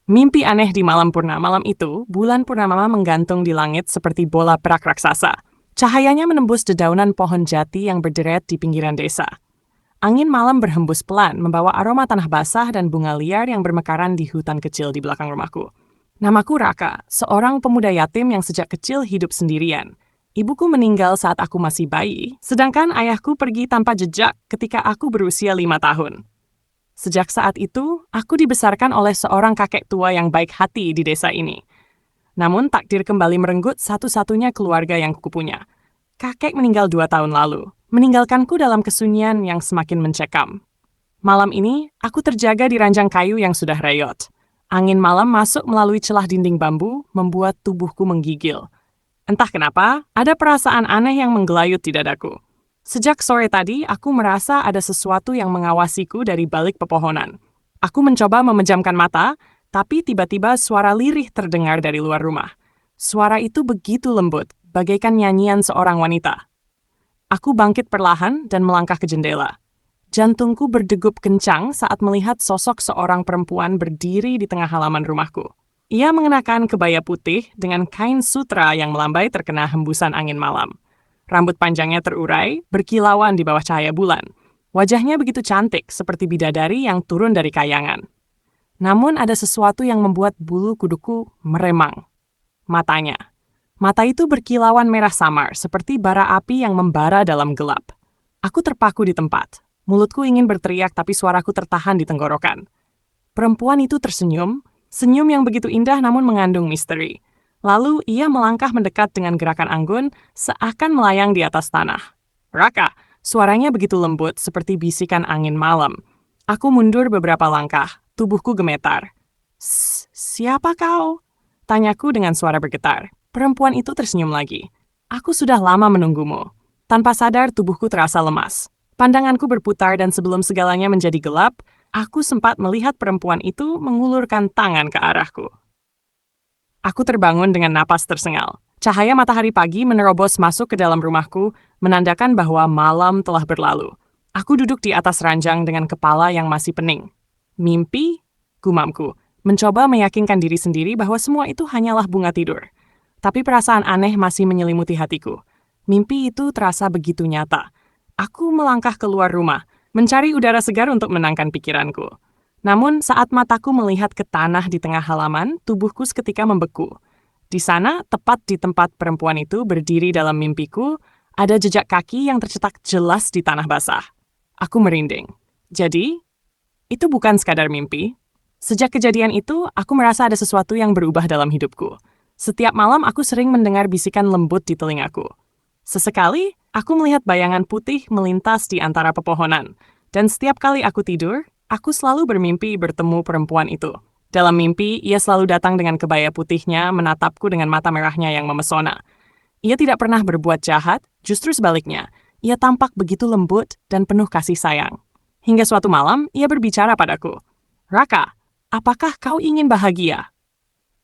Mimpi aneh di malam purnama. Malam itu, bulan purnama menggantung di langit seperti bola perak raksasa. Cahayanya menembus dedaunan pohon jati yang berderet di pinggiran desa. Angin malam berhembus pelan, membawa aroma tanah basah dan bunga liar yang bermekaran di hutan kecil di belakang rumahku. Namaku Raka, seorang pemuda yatim yang sejak kecil hidup sendirian. Ibuku meninggal saat aku masih bayi, sedangkan ayahku pergi tanpa jejak ketika aku berusia 5 tahun. Sejak saat itu, aku dibesarkan oleh seorang kakek tua yang baik hati di desa ini. Namun takdir kembali merenggut satu-satunya keluarga yang kupunya. Kakek meninggal 2 tahun lalu, meninggalkanku dalam kesunyian yang semakin mencekam. Malam ini, aku terjaga di ranjang kayu yang sudah reyot. Angin malam masuk melalui celah dinding bambu, membuat tubuhku menggigil. Entah kenapa, ada perasaan aneh yang menggelayut di dadaku. Sejak sore tadi, aku merasa ada sesuatu yang mengawasiku dari balik pepohonan. Aku mencoba memejamkan mata, tapi tiba-tiba suara lirih terdengar dari luar rumah. Suara itu begitu lembut, bagaikan nyanyian seorang wanita. Aku bangkit perlahan dan melangkah ke jendela. Jantungku berdegup kencang saat melihat sosok seorang perempuan berdiri di tengah halaman rumahku. Ia mengenakan kebaya putih dengan kain sutra yang melambai terkena hembusan angin malam. Rambut panjangnya terurai, berkilauan di bawah cahaya bulan. Wajahnya begitu cantik, seperti bidadari yang turun dari kayangan. Namun ada sesuatu yang membuat bulu kuduku meremang. Matanya. Mata itu berkilauan merah samar, seperti bara api yang membara dalam gelap. Aku terpaku di tempat. Mulutku ingin berteriak, tapi suaraku tertahan di tenggorokan. Perempuan itu tersenyum, senyum yang begitu indah namun mengandung misteri. Lalu ia melangkah mendekat dengan gerakan anggun, seakan melayang di atas tanah. Raka, suaranya begitu lembut seperti bisikan angin malam. Aku mundur beberapa langkah, tubuhku gemetar. Siapa kau? Tanyaku dengan suara bergetar. Perempuan itu tersenyum lagi. Aku sudah lama menunggumu. Tanpa sadar tubuhku terasa lemas. Pandanganku berputar dan sebelum segalanya menjadi gelap, aku sempat melihat perempuan itu mengulurkan tangan ke arahku. Aku terbangun dengan napas tersengal. Cahaya matahari pagi menerobos masuk ke dalam rumahku, menandakan bahwa malam telah berlalu. Aku duduk di atas ranjang dengan kepala yang masih pening. Mimpi? Gumamku, mencoba meyakinkan diri sendiri bahwa semua itu hanyalah bunga tidur. Tapi perasaan aneh masih menyelimuti hatiku. Mimpi itu terasa begitu nyata. Aku melangkah keluar rumah, mencari udara segar untuk menenangkan pikiranku. Namun saat mataku melihat ke tanah di tengah halaman, tubuhku seketika membeku. Di sana, tepat di tempat perempuan itu berdiri dalam mimpiku, ada jejak kaki yang tercetak jelas di tanah basah. Aku merinding. Jadi, itu bukan sekadar mimpi. Sejak kejadian itu, aku merasa ada sesuatu yang berubah dalam hidupku. Setiap malam aku sering mendengar bisikan lembut di telingaku. Sesekali, aku melihat bayangan putih melintas di antara pepohonan. Dan setiap kali aku tidur, aku selalu bermimpi bertemu perempuan itu. Dalam mimpi, ia selalu datang dengan kebaya putihnya, menatapku dengan mata merahnya yang memesona. Ia tidak pernah berbuat jahat, justru sebaliknya. Ia tampak begitu lembut dan penuh kasih sayang. Hingga suatu malam, ia berbicara padaku. Raka, apakah kau ingin bahagia?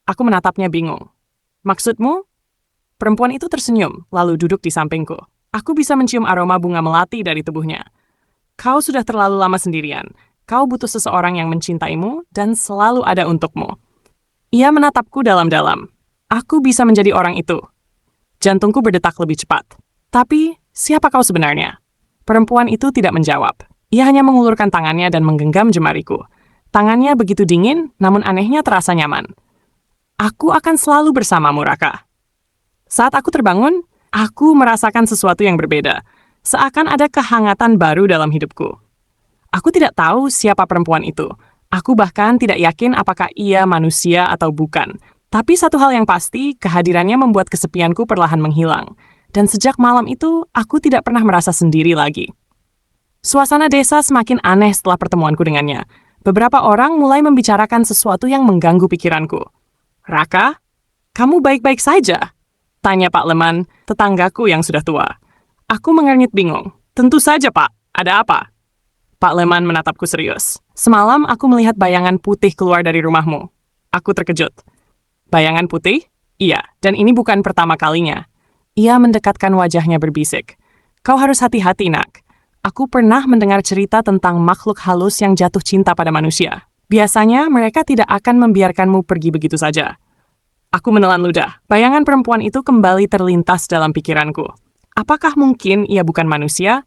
Aku menatapnya bingung. Maksudmu? Perempuan itu tersenyum, lalu duduk di sampingku. Aku bisa mencium aroma bunga melati dari tubuhnya. Kau sudah terlalu lama sendirian. Kau butuh seseorang yang mencintaimu dan selalu ada untukmu. Ia menatapku dalam-dalam. Aku bisa menjadi orang itu. Jantungku berdetak lebih cepat. Tapi, siapa kau sebenarnya? Perempuan itu tidak menjawab. Ia hanya mengulurkan tangannya dan menggenggam jemariku. Tangannya begitu dingin, namun anehnya terasa nyaman. Aku akan selalu bersamamu, Raka. Saat aku terbangun, aku merasakan sesuatu yang berbeda. Seakan ada kehangatan baru dalam hidupku. Aku tidak tahu siapa perempuan itu. Aku bahkan tidak yakin apakah ia manusia atau bukan. Tapi satu hal yang pasti, kehadirannya membuat kesepianku perlahan menghilang. Dan sejak malam itu, aku tidak pernah merasa sendiri lagi. Suasana desa semakin aneh setelah pertemuanku dengannya. Beberapa orang mulai membicarakan sesuatu yang mengganggu pikiranku. Raka, kamu baik-baik saja? Tanya Pak Leman, tetanggaku yang sudah tua. Aku mengernyit bingung. Tentu saja, Pak. Ada apa? Pak Leman menatapku serius. Semalam aku melihat bayangan putih keluar dari rumahmu. Aku terkejut. Bayangan putih? Iya, dan ini bukan pertama kalinya. Ia mendekatkan wajahnya berbisik. Kau harus hati-hati, nak. Aku pernah mendengar cerita tentang makhluk halus yang jatuh cinta pada manusia. Biasanya mereka tidak akan membiarkanmu pergi begitu saja. Aku menelan ludah. Bayangan perempuan itu kembali terlintas dalam pikiranku. Apakah mungkin ia bukan manusia?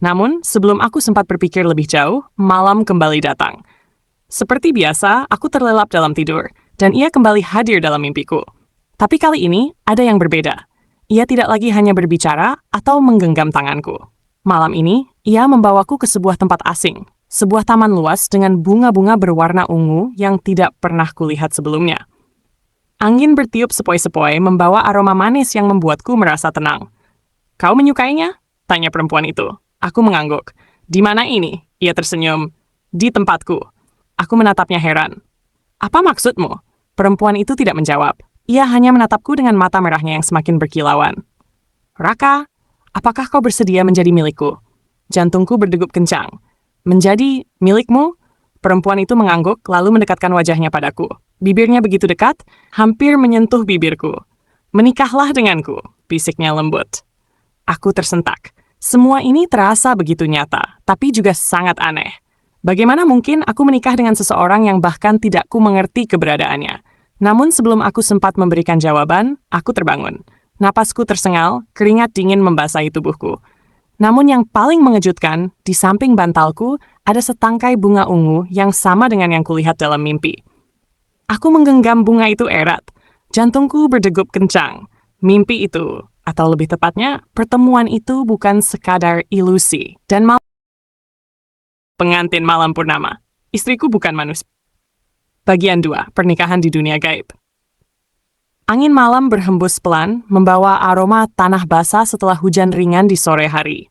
Namun, sebelum aku sempat berpikir lebih jauh, malam kembali datang. Seperti biasa, aku terlelap dalam tidur, dan ia kembali hadir dalam mimpiku. Tapi kali ini, ada yang berbeda. Ia tidak lagi hanya berbicara atau menggenggam tanganku. Malam ini, ia membawaku ke sebuah tempat asing, sebuah taman luas dengan bunga-bunga berwarna ungu yang tidak pernah kulihat sebelumnya. Angin bertiup sepoi-sepoi membawa aroma manis yang membuatku merasa tenang. "Kau menyukainya?" tanya perempuan itu. Aku mengangguk. "Di mana ini?" Ia tersenyum. "Di tempatku." Aku menatapnya heran. "Apa maksudmu?" Perempuan itu tidak menjawab. Ia hanya menatapku dengan mata merahnya yang semakin berkilauan. "Raka, apakah kau bersedia menjadi milikku?" Jantungku berdegup kencang. "Menjadi milikmu?" Perempuan itu mengangguk lalu mendekatkan wajahnya padaku. Bibirnya begitu dekat, hampir menyentuh bibirku. "Menikahlah denganku," bisiknya lembut. Aku tersentak. Semua ini terasa begitu nyata, tapi juga sangat aneh. Bagaimana mungkin aku menikah dengan seseorang yang bahkan tidak ku mengerti keberadaannya? Namun sebelum aku sempat memberikan jawaban, aku terbangun. Napasku tersengal, keringat dingin membasahi tubuhku. Namun yang paling mengejutkan, di samping bantalku, ada setangkai bunga ungu yang sama dengan yang kulihat dalam mimpi. Aku menggenggam bunga itu erat. Jantungku berdegup kencang. Mimpi itu, atau lebih tepatnya, pertemuan itu bukan sekadar ilusi. Dan pengantin malam purnama. Istriku bukan manusia. Bagian 2, pernikahan di dunia gaib. Angin malam berhembus pelan, membawa aroma tanah basah setelah hujan ringan di sore hari.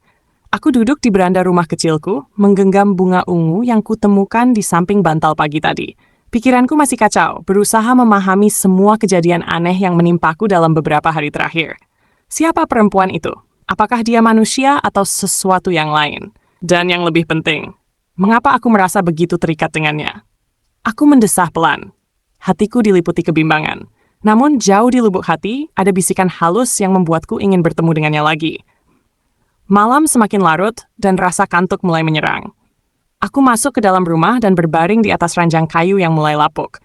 Aku duduk di beranda rumah kecilku, menggenggam bunga ungu yang kutemukan di samping bantal pagi tadi. Pikiranku masih kacau, berusaha memahami semua kejadian aneh yang menimpaku dalam beberapa hari terakhir. Siapa perempuan itu? Apakah dia manusia atau sesuatu yang lain? Dan yang lebih penting, mengapa aku merasa begitu terikat dengannya? Aku mendesah pelan. Hatiku diliputi kebimbangan. Namun jauh di lubuk hati, ada bisikan halus yang membuatku ingin bertemu dengannya lagi. Malam semakin larut, dan rasa kantuk mulai menyerang. Aku masuk ke dalam rumah dan berbaring di atas ranjang kayu yang mulai lapuk.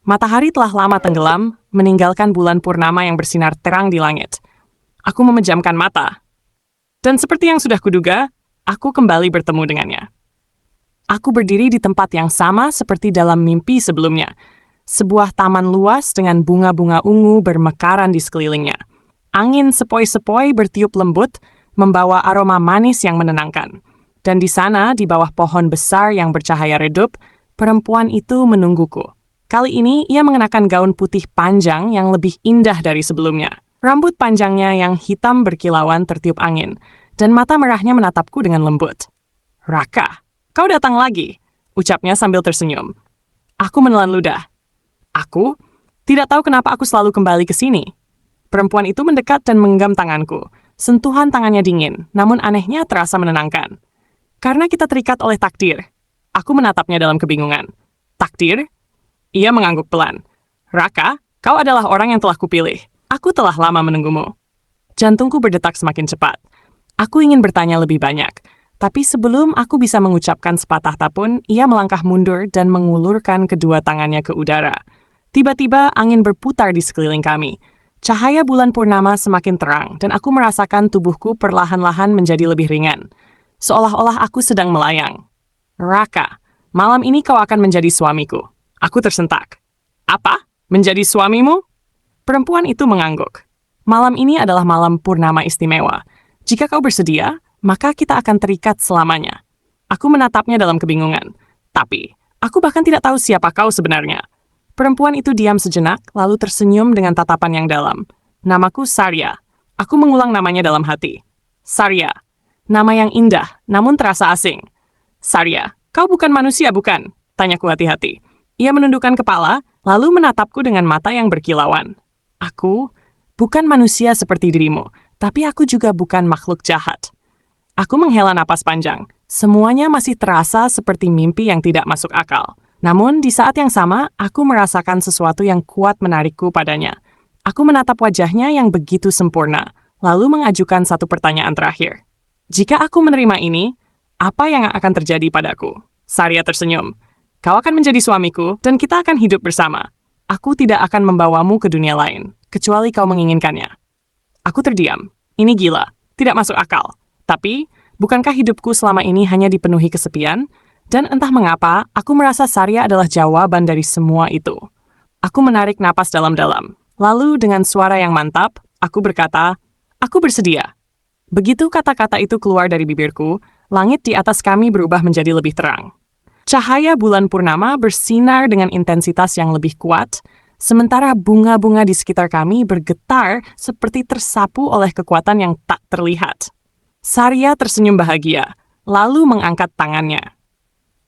Matahari telah lama tenggelam, meninggalkan bulan purnama yang bersinar terang di langit. Aku memejamkan mata. Dan seperti yang sudah kuduga, aku kembali bertemu dengannya. Aku berdiri di tempat yang sama seperti dalam mimpi sebelumnya. Sebuah taman luas dengan bunga-bunga ungu bermekaran di sekelilingnya. Angin sepoi-sepoi bertiup lembut, membawa aroma manis yang menenangkan. Dan di sana, di bawah pohon besar yang bercahaya redup, perempuan itu menungguku. Kali ini, ia mengenakan gaun putih panjang yang lebih indah dari sebelumnya. Rambut panjangnya yang hitam berkilauan tertiup angin, dan mata merahnya menatapku dengan lembut. "Raka, kau datang lagi," ucapnya sambil tersenyum. Aku menelan ludah. Aku tidak tahu kenapa aku selalu kembali ke sini. Perempuan itu mendekat dan menggenggam tanganku. Sentuhan tangannya dingin, namun anehnya terasa menenangkan. Karena kita terikat oleh takdir. Aku menatapnya dalam kebingungan. "Takdir?" Ia mengangguk pelan. "Raka, kau adalah orang yang telah kupilih. Aku telah lama menunggumu." Jantungku berdetak semakin cepat. Aku ingin bertanya lebih banyak. Tapi sebelum aku bisa mengucapkan sepatah kata pun, ia melangkah mundur dan mengulurkan kedua tangannya ke udara. Tiba-tiba angin berputar di sekeliling kami. Cahaya bulan purnama semakin terang, dan aku merasakan tubuhku perlahan-lahan menjadi lebih ringan. Seolah-olah aku sedang melayang. "Raka, malam ini kau akan menjadi suamiku." Aku tersentak. "Apa? Menjadi suamimu?" Perempuan itu mengangguk. "Malam ini adalah malam purnama istimewa. Jika kau bersedia, maka kita akan terikat selamanya." Aku menatapnya dalam kebingungan. "Tapi, aku bahkan tidak tahu siapa kau sebenarnya." Perempuan itu diam sejenak, lalu tersenyum dengan tatapan yang dalam. "Namaku Sarya." Aku mengulang namanya dalam hati. "Sarya." Nama yang indah, namun terasa asing. "Sarya, kau bukan manusia, bukan?" tanyaku hati-hati. Ia menundukkan kepala, lalu menatapku dengan mata yang berkilauan. "Aku bukan manusia seperti dirimu, tapi aku juga bukan makhluk jahat." Aku menghela napas panjang. Semuanya masih terasa seperti mimpi yang tidak masuk akal. Namun, di saat yang sama, aku merasakan sesuatu yang kuat menarikku padanya. Aku menatap wajahnya yang begitu sempurna, lalu mengajukan satu pertanyaan terakhir. "Jika aku menerima ini, apa yang akan terjadi padaku?" Sarya tersenyum. Kau akan menjadi suamiku, dan kita akan hidup bersama. Aku tidak akan membawamu ke dunia lain, kecuali kau menginginkannya. Aku terdiam. Ini gila. Tidak masuk akal. Tapi, bukankah hidupku selama ini hanya dipenuhi kesepian? Dan entah mengapa, aku merasa Sarya adalah jawaban dari semua itu. Aku menarik napas dalam-dalam. Lalu dengan suara yang mantap, aku berkata, aku bersedia. Begitu kata-kata itu keluar dari bibirku, langit di atas kami berubah menjadi lebih terang. Cahaya bulan purnama bersinar dengan intensitas yang lebih kuat, sementara bunga-bunga di sekitar kami bergetar seperti tersapu oleh kekuatan yang tak terlihat. Sarya tersenyum bahagia, lalu mengangkat tangannya.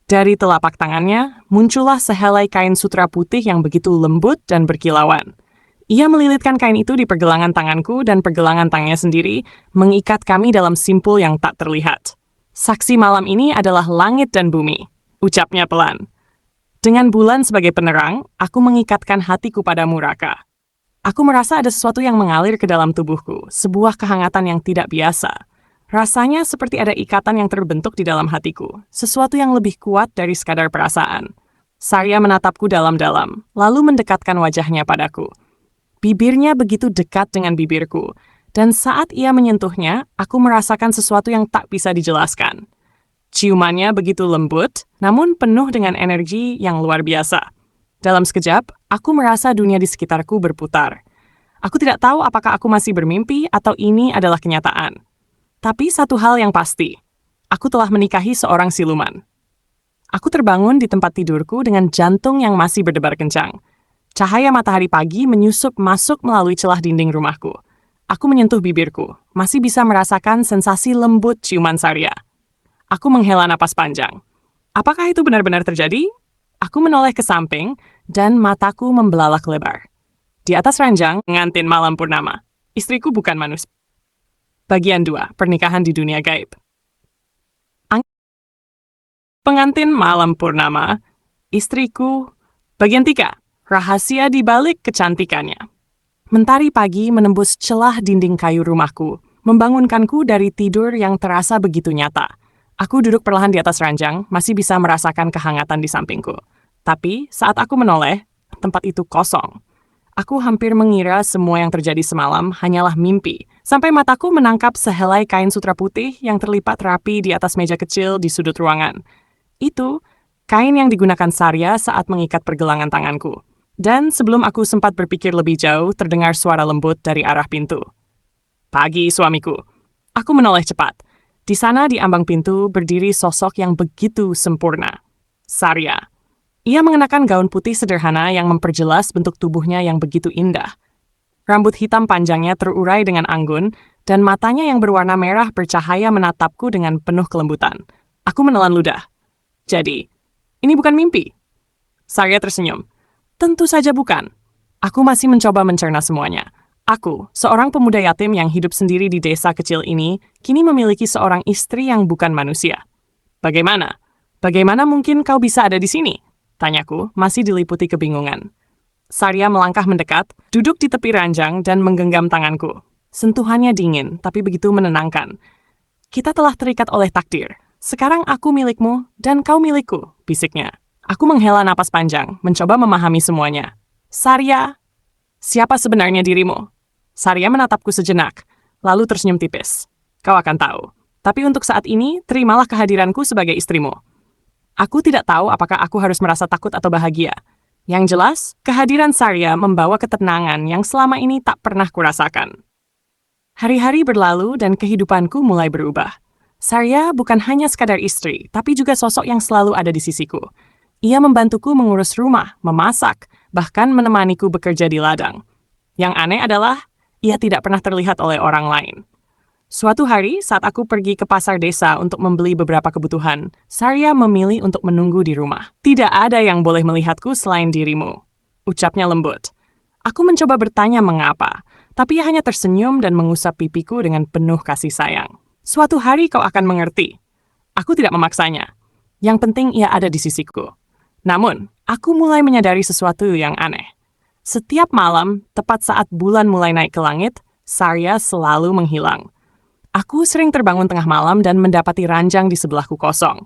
Dari telapak tangannya, muncullah sehelai kain sutra putih yang begitu lembut dan berkilauan. Ia melilitkan kain itu di pergelangan tanganku dan pergelangan tangannya sendiri mengikat kami dalam simpul yang tak terlihat. Saksi malam ini adalah langit dan bumi, ucapnya pelan. Dengan bulan sebagai penerang, aku mengikatkan hatiku padamu, Raka. Aku merasa ada sesuatu yang mengalir ke dalam tubuhku, sebuah kehangatan yang tidak biasa. Rasanya seperti ada ikatan yang terbentuk di dalam hatiku, sesuatu yang lebih kuat dari sekadar perasaan. Sarya menatapku dalam-dalam, lalu mendekatkan wajahnya padaku. Bibirnya begitu dekat dengan bibirku, dan saat ia menyentuhnya, aku merasakan sesuatu yang tak bisa dijelaskan. Ciumannya begitu lembut, namun penuh dengan energi yang luar biasa. Dalam sekejap, aku merasa dunia di sekitarku berputar. Aku tidak tahu apakah aku masih bermimpi atau ini adalah kenyataan. Tapi satu hal yang pasti, aku telah menikahi seorang siluman. Aku terbangun di tempat tidurku dengan jantung yang masih berdebar kencang. Cahaya matahari pagi menyusup masuk melalui celah dinding rumahku. Aku menyentuh bibirku, masih bisa merasakan sensasi lembut ciuman Sarya. Aku menghela napas panjang. Apakah itu benar-benar terjadi? Aku menoleh ke samping, dan mataku membelalak lebar. Di atas ranjang, pengantin malam purnama. Istriku bukan manusia. Bagian 2, Pernikahan di Dunia Gaib. Pengantin malam purnama, istriku. Bagian 3, Rahasia di balik kecantikannya. Mentari pagi menembus celah dinding kayu rumahku, membangunkanku dari tidur yang terasa begitu nyata. Aku duduk perlahan di atas ranjang, masih bisa merasakan kehangatan di sampingku. Tapi saat aku menoleh, tempat itu kosong. Aku hampir mengira semua yang terjadi semalam hanyalah mimpi, sampai mataku menangkap sehelai kain sutra putih yang terlipat rapi di atas meja kecil di sudut ruangan. Itu kain yang digunakan Sarya saat mengikat pergelangan tanganku. Dan sebelum aku sempat berpikir lebih jauh, terdengar suara lembut dari arah pintu. Pagi, suamiku. Aku menoleh cepat. Di sana di ambang pintu berdiri sosok yang begitu sempurna. Sarya. Ia mengenakan gaun putih sederhana yang memperjelas bentuk tubuhnya yang begitu indah. Rambut hitam panjangnya terurai dengan anggun, dan matanya yang berwarna merah bercahaya menatapku dengan penuh kelembutan. Aku menelan ludah. Jadi, ini bukan mimpi. Sarya tersenyum. Tentu saja bukan. Aku masih mencoba mencerna semuanya. Aku, seorang pemuda yatim yang hidup sendiri di desa kecil ini, kini memiliki seorang istri yang bukan manusia. Bagaimana? Bagaimana mungkin kau bisa ada di sini? Tanyaku, masih diliputi kebingungan. Sarya melangkah mendekat, duduk di tepi ranjang dan menggenggam tanganku. Sentuhannya dingin, tapi begitu menenangkan. Kita telah terikat oleh takdir. Sekarang aku milikmu dan kau milikku, bisiknya. Aku menghela napas panjang, mencoba memahami semuanya. Sarya, siapa sebenarnya dirimu? Sarya menatapku sejenak, lalu tersenyum tipis. Kau akan tahu. Tapi untuk saat ini, terimalah kehadiranku sebagai istrimu. Aku tidak tahu apakah aku harus merasa takut atau bahagia. Yang jelas, kehadiran Sarya membawa ketenangan yang selama ini tak pernah kurasakan. Hari-hari berlalu dan kehidupanku mulai berubah. Sarya bukan hanya sekadar istri, tapi juga sosok yang selalu ada di sisiku. Ia membantuku mengurus rumah, memasak, bahkan menemaniku bekerja di ladang. Yang aneh adalah, ia tidak pernah terlihat oleh orang lain. Suatu hari, saat aku pergi ke pasar desa untuk membeli beberapa kebutuhan, Sarya memilih untuk menunggu di rumah. Tidak ada yang boleh melihatku selain dirimu, ucapnya lembut. Aku mencoba bertanya mengapa, tapi ia hanya tersenyum dan mengusap pipiku dengan penuh kasih sayang. Suatu hari kau akan mengerti. Aku tidak memaksanya. Yang penting ia ada di sisiku. Namun, aku mulai menyadari sesuatu yang aneh. Setiap malam, tepat saat bulan mulai naik ke langit, Sarya selalu menghilang. Aku sering terbangun tengah malam dan mendapati ranjang di sebelahku kosong.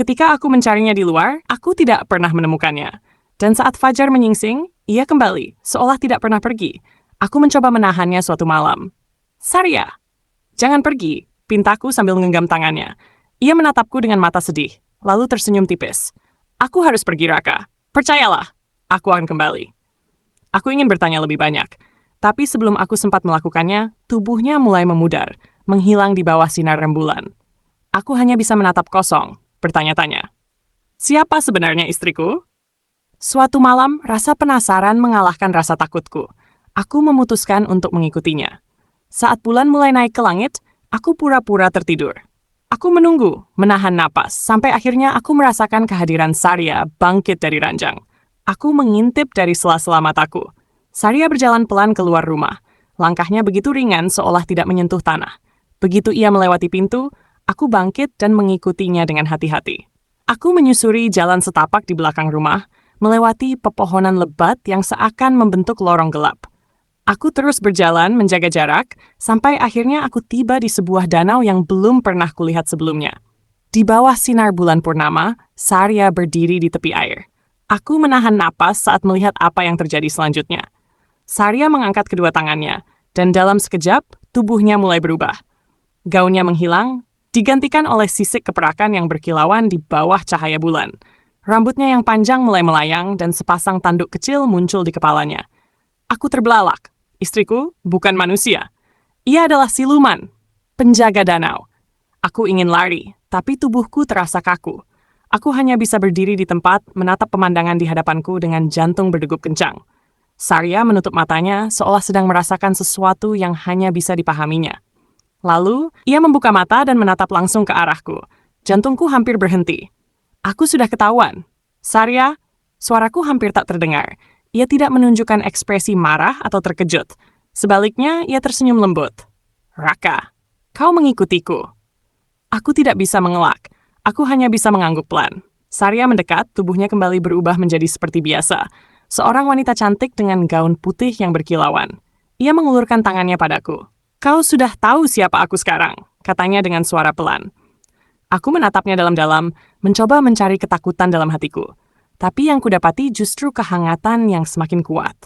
Ketika aku mencarinya di luar, aku tidak pernah menemukannya. Dan saat fajar menyingsing, ia kembali, seolah tidak pernah pergi. Aku mencoba menahannya suatu malam. Sarya, jangan pergi, pintaku sambil menggenggam tangannya. Ia menatapku dengan mata sedih, lalu tersenyum tipis. Aku harus pergi, Raka. Percayalah, aku akan kembali. Aku ingin bertanya lebih banyak, tapi sebelum aku sempat melakukannya, tubuhnya mulai memudar, menghilang di bawah sinar rembulan. Aku hanya bisa menatap kosong, bertanya-tanya. Siapa sebenarnya istriku? Suatu malam, rasa penasaran mengalahkan rasa takutku. Aku memutuskan untuk mengikutinya. Saat bulan mulai naik ke langit, aku pura-pura tertidur. Aku menunggu, menahan napas, sampai akhirnya aku merasakan kehadiran Sarya bangkit dari ranjang. Aku mengintip dari sela-sela mataku. Sarya berjalan pelan keluar rumah. Langkahnya begitu ringan seolah tidak menyentuh tanah. Begitu ia melewati pintu, aku bangkit dan mengikutinya dengan hati-hati. Aku menyusuri jalan setapak di belakang rumah, melewati pepohonan lebat yang seakan membentuk lorong gelap. Aku terus berjalan menjaga jarak, sampai akhirnya aku tiba di sebuah danau yang belum pernah kulihat sebelumnya. Di bawah sinar bulan purnama, Sarya berdiri di tepi air. Aku menahan napas saat melihat apa yang terjadi selanjutnya. Sarya mengangkat kedua tangannya, dan dalam sekejap, tubuhnya mulai berubah. Gaunnya menghilang, digantikan oleh sisik keperakan yang berkilauan di bawah cahaya bulan. Rambutnya yang panjang mulai melayang dan sepasang tanduk kecil muncul di kepalanya. Aku terbelalak. Istriku bukan manusia. Ia adalah siluman, penjaga danau. Aku ingin lari, tapi tubuhku terasa kaku. Aku hanya bisa berdiri di tempat, menatap pemandangan di hadapanku dengan jantung berdegup kencang. Sarya menutup matanya seolah sedang merasakan sesuatu yang hanya bisa dipahaminya. Lalu, ia membuka mata dan menatap langsung ke arahku. Jantungku hampir berhenti. Aku sudah ketahuan. Sarya, suaraku hampir tak terdengar. Ia tidak menunjukkan ekspresi marah atau terkejut. Sebaliknya, ia tersenyum lembut. Raka, kau mengikutiku. Aku tidak bisa mengelak. Aku hanya bisa mengangguk pelan. Sarya mendekat, tubuhnya kembali berubah menjadi seperti biasa. Seorang wanita cantik dengan gaun putih yang berkilauan. Ia mengulurkan tangannya padaku. Kau sudah tahu siapa aku sekarang, katanya dengan suara pelan. Aku menatapnya dalam-dalam, mencoba mencari ketakutan dalam hatiku. Tapi yang kudapati justru kehangatan yang semakin kuat.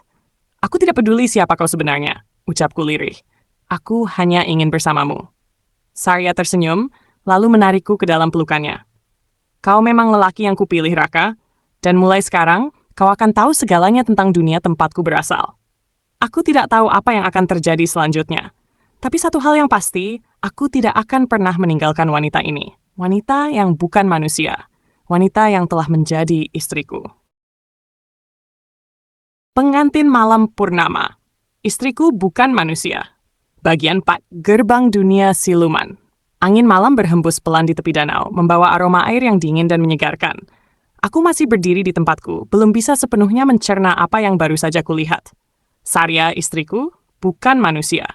Aku tidak peduli siapa kau sebenarnya, ucapku lirih. Aku hanya ingin bersamamu. Sarya tersenyum, lalu menarikku ke dalam pelukannya. Kau memang lelaki yang kupilih, Raka, dan mulai sekarang, kau akan tahu segalanya tentang dunia tempatku berasal. Aku tidak tahu apa yang akan terjadi selanjutnya. Tapi satu hal yang pasti, aku tidak akan pernah meninggalkan wanita ini. Wanita yang bukan manusia. Wanita yang telah menjadi istriku. Pengantin malam purnama. Istriku bukan manusia. Bagian 4. Gerbang dunia siluman. Angin malam berhembus pelan di tepi danau, membawa aroma air yang dingin dan menyegarkan. Aku masih berdiri di tempatku, belum bisa sepenuhnya mencerna apa yang baru saja kulihat. Sarya, istriku, bukan manusia.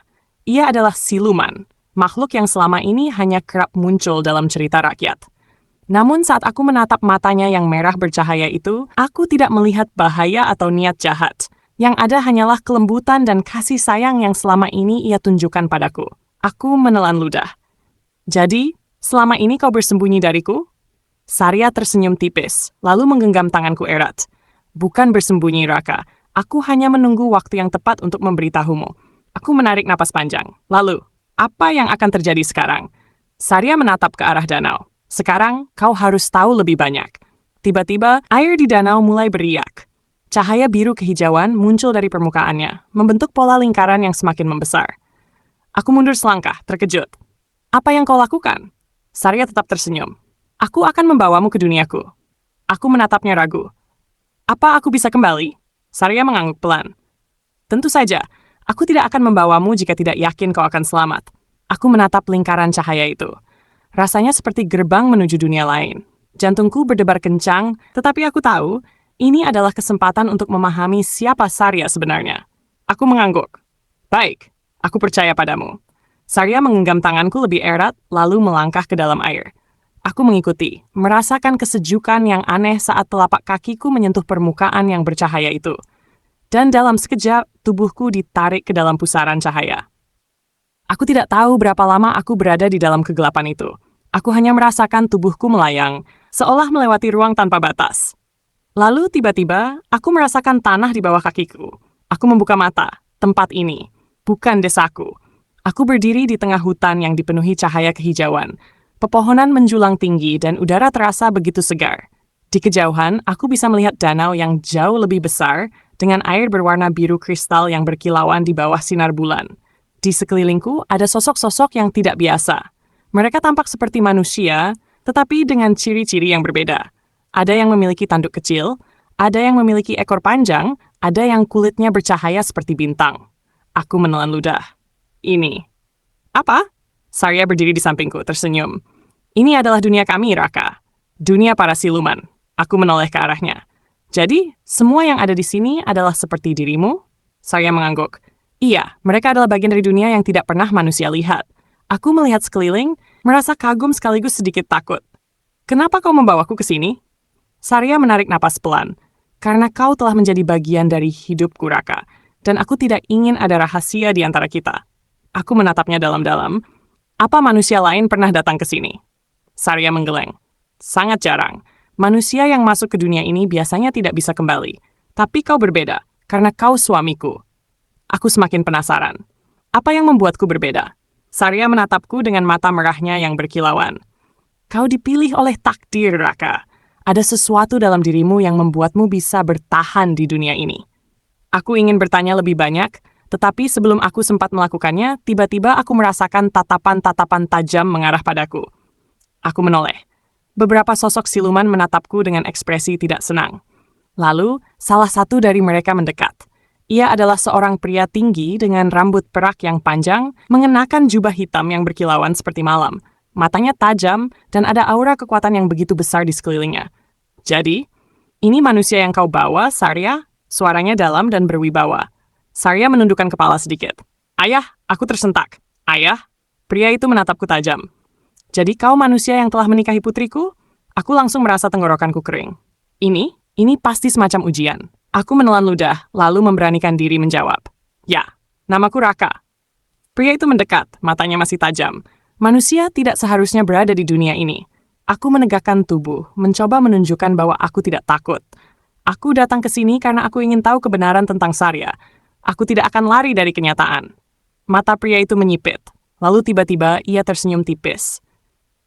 Ia adalah siluman, makhluk yang selama ini hanya kerap muncul dalam cerita rakyat. Namun saat aku menatap matanya yang merah bercahaya itu, aku tidak melihat bahaya atau niat jahat. Yang ada hanyalah kelembutan dan kasih sayang yang selama ini ia tunjukkan padaku. Aku menelan ludah. Jadi, selama ini kau bersembunyi dariku? Sarya tersenyum tipis, lalu menggenggam tanganku erat. Bukan bersembunyi, Raka. Aku hanya menunggu waktu yang tepat untuk memberitahumu. Aku menarik napas panjang. Lalu, apa yang akan terjadi sekarang? Sarya menatap ke arah danau. Sekarang, kau harus tahu lebih banyak. Tiba-tiba, air di danau mulai beriak. Cahaya biru kehijauan muncul dari permukaannya, membentuk pola lingkaran yang semakin membesar. Aku mundur selangkah, terkejut. Apa yang kau lakukan? Sarya tetap tersenyum. Aku akan membawamu ke duniaku. Aku menatapnya ragu. Apa aku bisa kembali? Sarya mengangguk pelan. Tentu saja. Aku tidak akan membawamu jika tidak yakin kau akan selamat. Aku menatap lingkaran cahaya itu. Rasanya seperti gerbang menuju dunia lain. Jantungku berdebar kencang, tetapi aku tahu, ini adalah kesempatan untuk memahami siapa Sarya sebenarnya. Aku mengangguk. Baik, aku percaya padamu. Sarya menggenggam tanganku lebih erat, lalu melangkah ke dalam air. Aku mengikuti, merasakan kesejukan yang aneh saat telapak kakiku menyentuh permukaan yang bercahaya itu. Dan dalam sekejap, tubuhku ditarik ke dalam pusaran cahaya. Aku tidak tahu berapa lama aku berada di dalam kegelapan itu. Aku hanya merasakan tubuhku melayang, seolah melewati ruang tanpa batas. Lalu tiba-tiba, aku merasakan tanah di bawah kakiku. Aku membuka mata. Tempat ini, bukan desaku. Aku berdiri di tengah hutan yang dipenuhi cahaya kehijauan. Pepohonan menjulang tinggi dan udara terasa begitu segar. Di kejauhan, aku bisa melihat danau yang jauh lebih besar dengan air berwarna biru kristal yang berkilauan di bawah sinar bulan. Di sekelilingku ada sosok-sosok yang tidak biasa. Mereka tampak seperti manusia, tetapi dengan ciri-ciri yang berbeda. Ada yang memiliki tanduk kecil, ada yang memiliki ekor panjang, ada yang kulitnya bercahaya seperti bintang. Aku menelan ludah. Ini. Apa? Sarya berdiri di sampingku, tersenyum. Ini adalah dunia kami, Raka. Dunia para siluman. Aku menoleh ke arahnya. Jadi, semua yang ada di sini adalah seperti dirimu? Sarya mengangguk. Iya, mereka adalah bagian dari dunia yang tidak pernah manusia lihat. Aku melihat sekeliling, merasa kagum sekaligus sedikit takut. Kenapa kau membawaku ke sini? Sarya menarik napas pelan. Karena kau telah menjadi bagian dari hidupku, Raka. Dan aku tidak ingin ada rahasia di antara kita. Aku menatapnya dalam-dalam. Apa manusia lain pernah datang ke sini? Sarya menggeleng. Sangat jarang. Manusia yang masuk ke dunia ini biasanya tidak bisa kembali. Tapi kau berbeda, karena kau suamiku. Aku semakin penasaran. Apa yang membuatku berbeda? Sarya menatapku dengan mata merahnya yang berkilauan. Kau dipilih oleh takdir, Raka. Ada sesuatu dalam dirimu yang membuatmu bisa bertahan di dunia ini. Aku ingin bertanya lebih banyak, tetapi sebelum aku sempat melakukannya, tiba-tiba aku merasakan tatapan-tatapan tajam mengarah padaku. Aku menoleh. Beberapa sosok siluman menatapku dengan ekspresi tidak senang. Lalu, salah satu dari mereka mendekat. Ia adalah seorang pria tinggi dengan rambut perak yang panjang, mengenakan jubah hitam yang berkilauan seperti malam. Matanya tajam, dan ada aura kekuatan yang begitu besar di sekelilingnya. Jadi, ini manusia yang kau bawa, Sarya? Suaranya dalam dan berwibawa. Sarya menundukkan kepala sedikit. Ayah, aku tersentak. Ayah? Pria itu menatapku tajam. Jadi kau manusia yang telah menikahi putriku? Aku langsung merasa tenggorokanku kering. Ini pasti semacam ujian. Aku menelan ludah, lalu memberanikan diri menjawab. Ya, namaku Raka. Pria itu mendekat, matanya masih tajam. Manusia tidak seharusnya berada di dunia ini. Aku menegakkan tubuh, mencoba menunjukkan bahwa aku tidak takut. Aku datang ke sini karena aku ingin tahu kebenaran tentang Sarya. Aku tidak akan lari dari kenyataan. Mata pria itu menyipit, lalu tiba-tiba ia tersenyum tipis.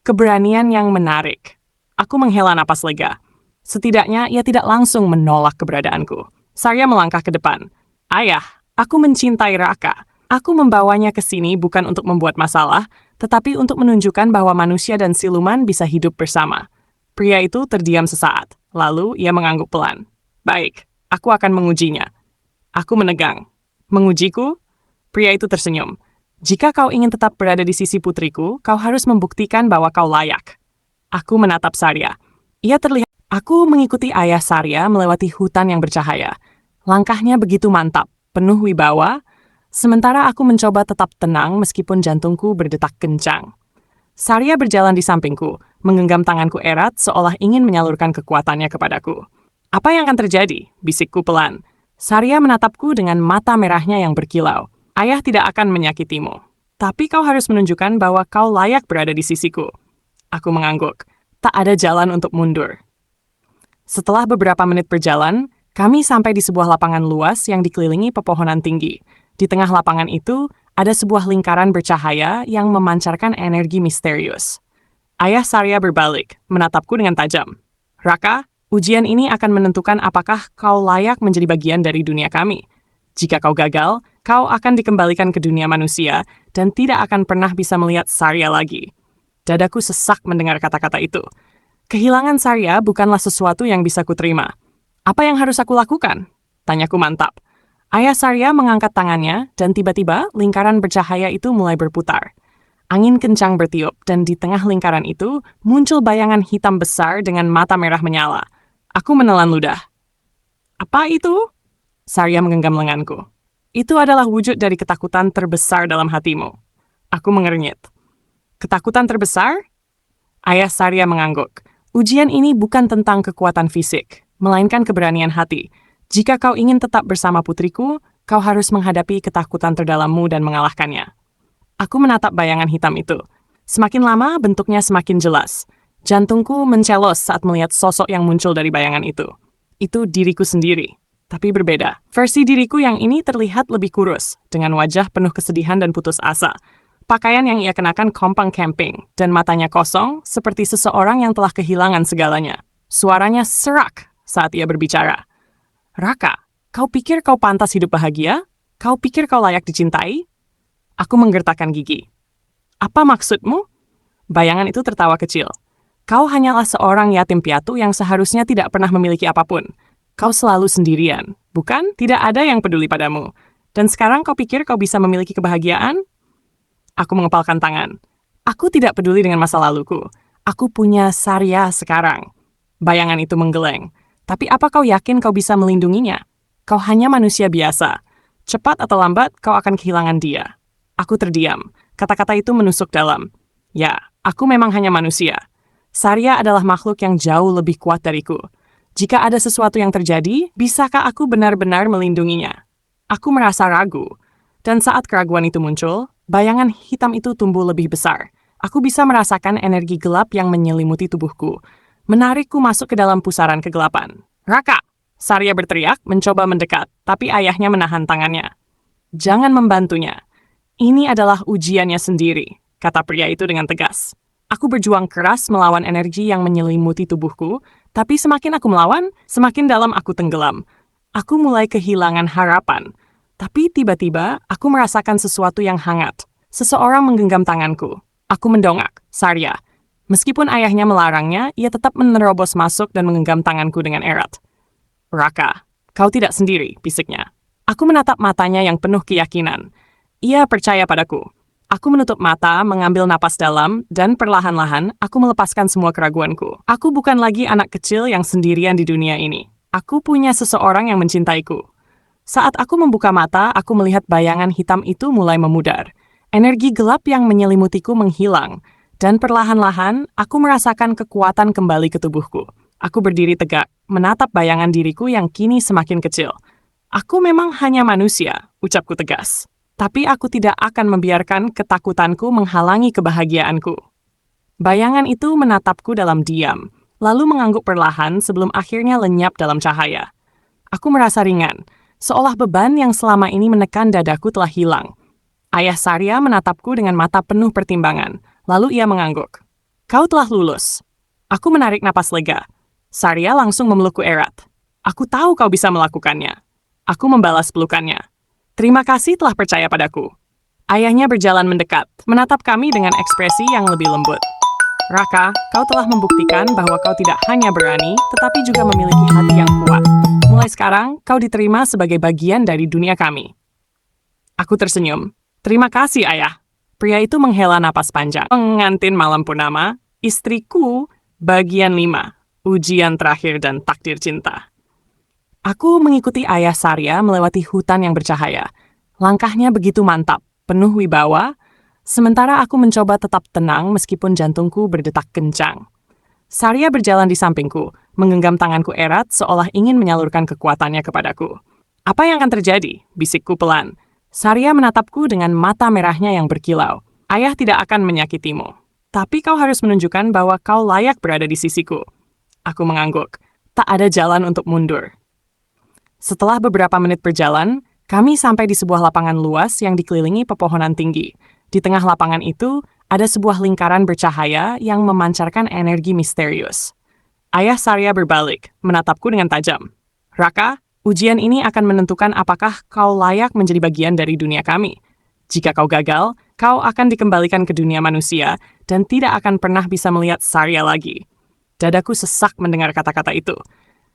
Keberanian yang menarik. Aku menghela napas lega. Setidaknya ia tidak langsung menolak keberadaanku. Sarya melangkah ke depan. Ayah, aku mencintai Raka. Aku membawanya ke sini bukan untuk membuat masalah, tetapi untuk menunjukkan bahwa manusia dan siluman bisa hidup bersama. Pria itu terdiam sesaat, lalu ia mengangguk pelan. Baik, aku akan mengujinya. Aku menegang. Mengujiku? Pria itu tersenyum. Jika kau ingin tetap berada di sisi putriku, kau harus membuktikan bahwa kau layak. Aku menatap Sarya. Ia terlihat. Aku mengikuti ayah Sarya melewati hutan yang bercahaya. Langkahnya begitu mantap, penuh wibawa, sementara aku mencoba tetap tenang meskipun jantungku berdetak kencang. Sarya berjalan di sampingku, menggenggam tanganku erat seolah ingin menyalurkan kekuatannya kepadaku. Apa yang akan terjadi? Bisikku pelan. Sarya menatapku dengan mata merahnya yang berkilau. Ayah tidak akan menyakitimu. Tapi kau harus menunjukkan bahwa kau layak berada di sisiku. Aku mengangguk. Tak ada jalan untuk mundur. Setelah beberapa menit berjalan, kami sampai di sebuah lapangan luas yang dikelilingi pepohonan tinggi. Di tengah lapangan itu, ada sebuah lingkaran bercahaya yang memancarkan energi misterius. Ayah Sarya berbalik, menatapku dengan tajam. Raka, ujian ini akan menentukan apakah kau layak menjadi bagian dari dunia kami. Jika kau gagal, kau akan dikembalikan ke dunia manusia dan tidak akan pernah bisa melihat Sarya lagi. Dadaku sesak mendengar kata-kata itu. Kehilangan Sarya bukanlah sesuatu yang bisa kuterima. Apa yang harus aku lakukan? Tanyaku mantap. Ayah Sarya mengangkat tangannya dan tiba-tiba lingkaran bercahaya itu mulai berputar. Angin kencang bertiup dan di tengah lingkaran itu muncul bayangan hitam besar dengan mata merah menyala. Aku menelan ludah. Apa itu? Sarya menggenggam lenganku. Itu adalah wujud dari ketakutan terbesar dalam hatimu. Aku mengernyit. Ketakutan terbesar? Ayah Sarya mengangguk. Ujian ini bukan tentang kekuatan fisik, melainkan keberanian hati. Jika kau ingin tetap bersama putriku, kau harus menghadapi ketakutan terdalammu dan mengalahkannya. Aku menatap bayangan hitam itu. Semakin lama, bentuknya semakin jelas. Jantungku mencelos saat melihat sosok yang muncul dari bayangan itu. Itu diriku sendiri, tapi berbeda. Versi diriku yang ini terlihat lebih kurus, dengan wajah penuh kesedihan dan putus asa. Pakaian yang ia kenakan kompang camping, dan matanya kosong seperti seseorang yang telah kehilangan segalanya. Suaranya serak saat ia berbicara. Raka, kau pikir kau pantas hidup bahagia? Kau pikir kau layak dicintai? Aku menggertakkan gigi. Apa maksudmu? Bayangan itu tertawa kecil. Kau hanyalah seorang yatim piatu yang seharusnya tidak pernah memiliki apapun. Kau selalu sendirian, bukan? Tidak ada yang peduli padamu. Dan sekarang kau pikir kau bisa memiliki kebahagiaan? Aku mengepalkan tangan. Aku tidak peduli dengan masa laluku. Aku punya Sarya sekarang. Bayangan itu menggeleng. Tapi apa kau yakin kau bisa melindunginya? Kau hanya manusia biasa. Cepat atau lambat kau akan kehilangan dia. Aku terdiam. Kata-kata itu menusuk dalam. Ya, aku memang hanya manusia. Sarya adalah makhluk yang jauh lebih kuat dariku. Jika ada sesuatu yang terjadi, bisakah aku benar-benar melindunginya? Aku merasa ragu. Dan saat keraguan itu muncul, bayangan hitam itu tumbuh lebih besar. Aku bisa merasakan energi gelap yang menyelimuti tubuhku, menarikku masuk ke dalam pusaran kegelapan. Raka! Sarya berteriak, mencoba mendekat, tapi ayahnya menahan tangannya. Jangan membantunya. Ini adalah ujiannya sendiri, kata pria itu dengan tegas. Aku berjuang keras melawan energi yang menyelimuti tubuhku, tapi semakin aku melawan, semakin dalam aku tenggelam. Aku mulai kehilangan harapan. Tapi tiba-tiba, aku merasakan sesuatu yang hangat. Seseorang menggenggam tanganku. Aku mendongak, Sarya. Meskipun ayahnya melarangnya, ia tetap menerobos masuk dan menggenggam tanganku dengan erat. Raka, kau tidak sendiri, bisiknya. Aku menatap matanya yang penuh keyakinan. Ia percaya padaku. Aku menutup mata, mengambil napas dalam, dan perlahan-lahan aku melepaskan semua keraguanku. Aku bukan lagi anak kecil yang sendirian di dunia ini. Aku punya seseorang yang mencintaiku. Saat aku membuka mata, aku melihat bayangan hitam itu mulai memudar. Energi gelap yang menyelimutiku menghilang, dan perlahan-lahan aku merasakan kekuatan kembali ke tubuhku. Aku berdiri tegak, menatap bayangan diriku yang kini semakin kecil. Aku memang hanya manusia, ucapku tegas. Tapi aku tidak akan membiarkan ketakutanku menghalangi kebahagiaanku. Bayangan itu menatapku dalam diam, lalu mengangguk perlahan sebelum akhirnya lenyap dalam cahaya. Aku merasa ringan, seolah beban yang selama ini menekan dadaku telah hilang. Ayah Sarya menatapku dengan mata penuh pertimbangan, lalu ia mengangguk. Kau telah lulus. Aku menarik napas lega. Sarya langsung memelukku erat. Aku tahu kau bisa melakukannya. Aku membalas pelukannya. Terima kasih telah percaya padaku. Ayahnya berjalan mendekat, menatap kami dengan ekspresi yang lebih lembut. Raka, kau telah membuktikan bahwa kau tidak hanya berani, tetapi juga memiliki hati yang kuat. Mulai sekarang, kau diterima sebagai bagian dari dunia kami. Aku tersenyum. Terima kasih, Ayah. Pria itu menghela napas panjang. Pengantin malam purnama, istriku, bagian 5, ujian terakhir dan takdir cinta. Aku mengikuti ayah Sarya melewati hutan yang bercahaya. Langkahnya begitu mantap, penuh wibawa, sementara aku mencoba tetap tenang meskipun jantungku berdetak kencang. Sarya berjalan di sampingku, menggenggam tanganku erat seolah ingin menyalurkan kekuatannya kepadaku. Apa yang akan terjadi? Bisikku pelan. Sarya menatapku dengan mata merahnya yang berkilau. Ayah tidak akan menyakitimu. Tapi kau harus menunjukkan bahwa kau layak berada di sisiku. Aku mengangguk. Tak ada jalan untuk mundur. Setelah beberapa menit berjalan, kami sampai di sebuah lapangan luas yang dikelilingi pepohonan tinggi. Di tengah lapangan itu, ada sebuah lingkaran bercahaya yang memancarkan energi misterius. Ayah Sarya berbalik, menatapku dengan tajam. Raka, ujian ini akan menentukan apakah kau layak menjadi bagian dari dunia kami. Jika kau gagal, kau akan dikembalikan ke dunia manusia dan tidak akan pernah bisa melihat Sarya lagi. Dadaku sesak mendengar kata-kata itu.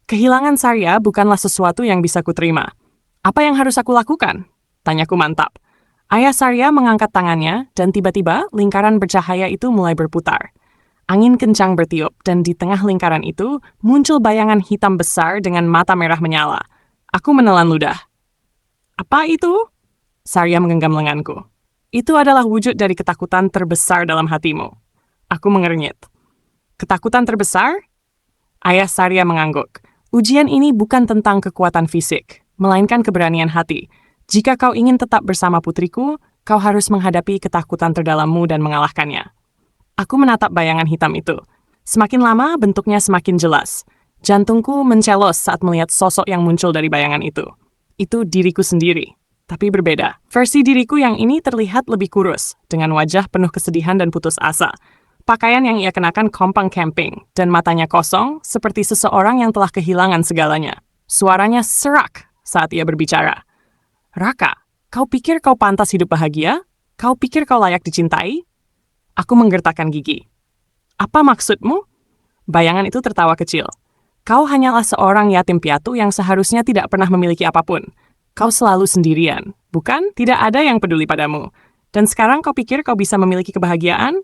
Kehilangan Sarya bukanlah sesuatu yang bisa kuterima. Apa yang harus aku lakukan? Tanyaku mantap. Ayah Sarya mengangkat tangannya dan tiba-tiba lingkaran bercahaya itu mulai berputar. Angin kencang bertiup dan di tengah lingkaran itu muncul bayangan hitam besar dengan mata merah menyala. Aku menelan ludah. Apa itu? Sarya menggenggam lenganku. Itu adalah wujud dari ketakutan terbesar dalam hatimu. Aku mengernyit. Ketakutan terbesar? Ayah Sarya mengangguk. Ujian ini bukan tentang kekuatan fisik, melainkan keberanian hati. Jika kau ingin tetap bersama putriku, kau harus menghadapi ketakutan terdalammu dan mengalahkannya. Aku menatap bayangan hitam itu. Semakin lama, bentuknya semakin jelas. Jantungku mencelos saat melihat sosok yang muncul dari bayangan itu. Itu diriku sendiri, tapi berbeda. Versi diriku yang ini terlihat lebih kurus, dengan wajah penuh kesedihan dan putus asa. Pakaian yang ia kenakan kompang camping, dan matanya kosong, seperti seseorang yang telah kehilangan segalanya. Suaranya serak saat ia berbicara. Raka, kau pikir kau pantas hidup bahagia? Kau pikir kau layak dicintai? Aku menggertakkan gigi. Apa maksudmu? Bayangan itu tertawa kecil. Kau hanyalah seorang yatim piatu yang seharusnya tidak pernah memiliki apapun. Kau selalu sendirian, bukan? Tidak ada yang peduli padamu. Dan sekarang kau pikir kau bisa memiliki kebahagiaan?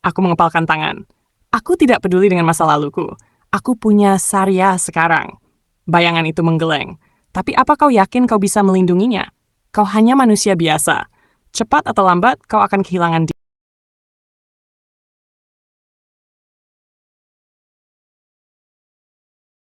Aku mengepalkan tangan. Aku tidak peduli dengan masa laluku. Aku punya Sarya sekarang. Bayangan itu menggeleng. Tapi apa kau yakin kau bisa melindunginya? Kau hanya manusia biasa. Cepat atau lambat, kau akan kehilangan dia.